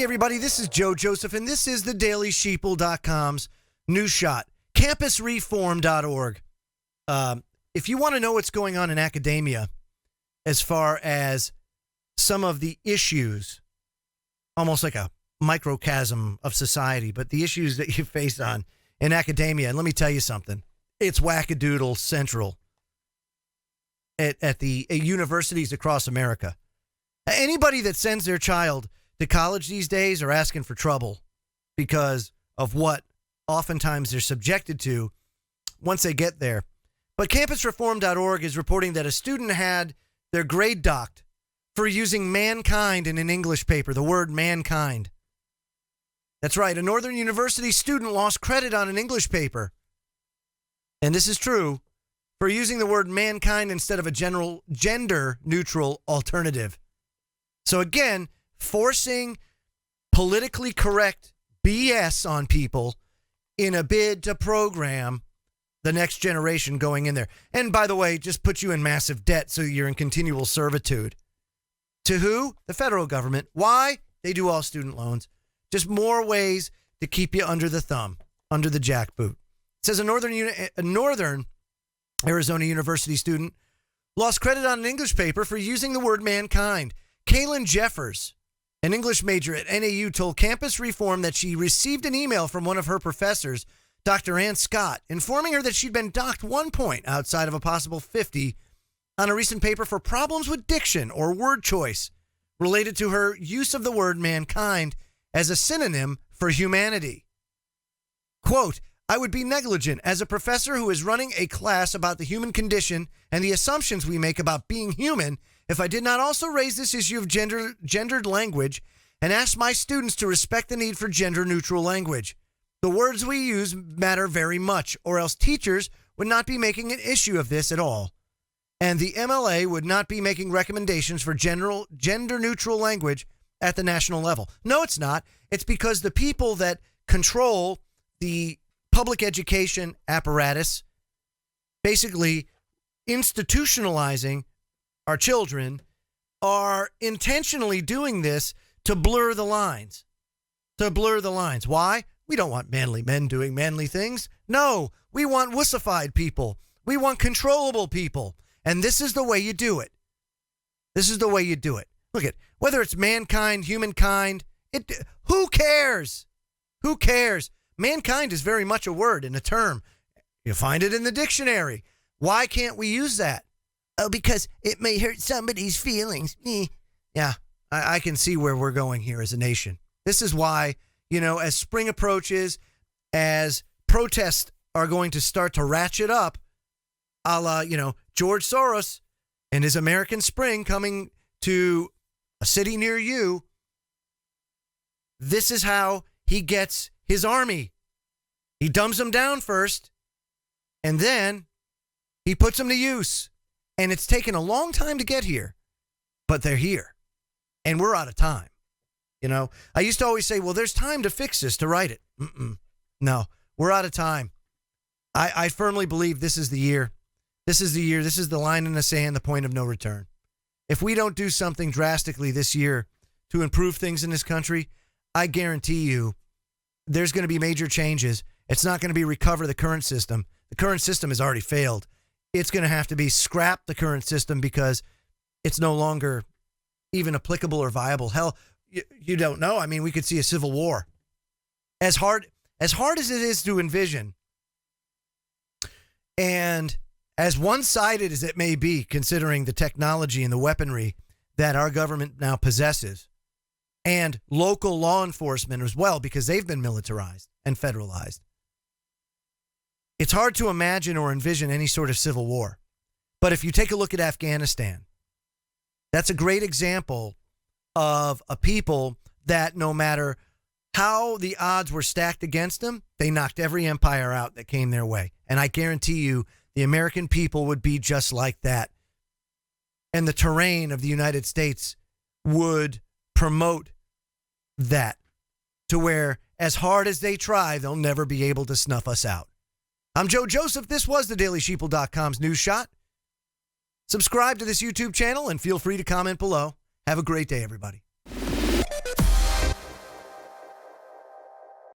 everybody, this is Joe Joseph, and this is the DailySheeple.com's News Shot, campusreform.org. If you want to know what's going on in academia as far as some of the issues, almost like a microcosm of society, but the issues that you face on in academia, and let me tell you something, it's wackadoodle central at the universities across America. Anybody that sends their child to college these days are asking for trouble because of what oftentimes they're subjected to once they get there. But campusreform.org is reporting that a student had their grade docked for using mankind in an English paper, the word mankind. That's right, a Northern University student lost credit on an English paper. And this is true, for using the word mankind instead of a general gender-neutral alternative. So again, forcing politically correct BS on people in a bid to program the next generation going in there. And by the way, just put you in massive debt so you're in continual servitude. To who? The federal government. Why? They do all student loans. Just more ways to keep you under the thumb, under the jackboot. It says a Northern Arizona University student lost credit on an English paper for using the word mankind. Kaylin Jeffers, an English major at NAU, told Campus Reform that she received an email from one of her professors, Dr. Ann Scott, informing her that she'd been docked 1 point outside of a possible 50 on a recent paper for problems with diction or word choice related to her use of the word mankind as a synonym for humanity. Quote, I would be negligent as a professor who is running a class about the human condition and the assumptions we make about being human if I did not also raise this issue of gendered language and ask my students to respect the need for gender-neutral language. The words we use matter very much, or else teachers would not be making an issue of this at all. And the MLA would not be making recommendations for gender-neutral language at the national level. No, it's not. It's because the people that control the public education apparatus, basically institutionalizing our children, are intentionally doing this to blur the lines. Why? We don't want manly men doing manly things. No, we want wussified people. We want controllable people. And this is the way you do it. Look at whether it's mankind, humankind, who cares? Who cares? Mankind is very much a word and a term. You find it in the dictionary. Why can't we use that? Oh, because it may hurt somebody's feelings. Yeah, I can see where we're going here as a nation. This is why, as spring approaches, as protests are going to start to ratchet up, a la, George Soros and his American Spring coming to a city near you. This is how he gets his army. He dumbs them down first, and then he puts them to use. And it's taken a long time to get here, but they're here, and we're out of time. I used to always say, well, there's time to fix this, to write it. No, we're out of time. I firmly believe this is the year. This is the year. This is the line in the sand, the point of no return. If we don't do something drastically this year to improve things in this country, I guarantee you there's going to be major changes. It's not going to be recover the current system. The current system has already failed. It's going to have to be scrap the current system because it's no longer even applicable or viable. Hell, you don't know. I mean, we could see a civil war. As hard as it is to envision, and as one-sided as it may be, considering the technology and the weaponry that our government now possesses, and local law enforcement as well, because they've been militarized and federalized, it's hard to imagine or envision any sort of civil war. But if you take a look at Afghanistan, that's a great example of a people that no matter how the odds were stacked against them, they knocked every empire out that came their way. And I guarantee you the American people would be just like that. And the terrain of the United States would promote that to where, as hard as they try, they'll never be able to snuff us out. I'm Joe Joseph. This was the DailySheeple.com's News Shot. Subscribe to this YouTube channel and feel free to comment below. Have a great day, everybody.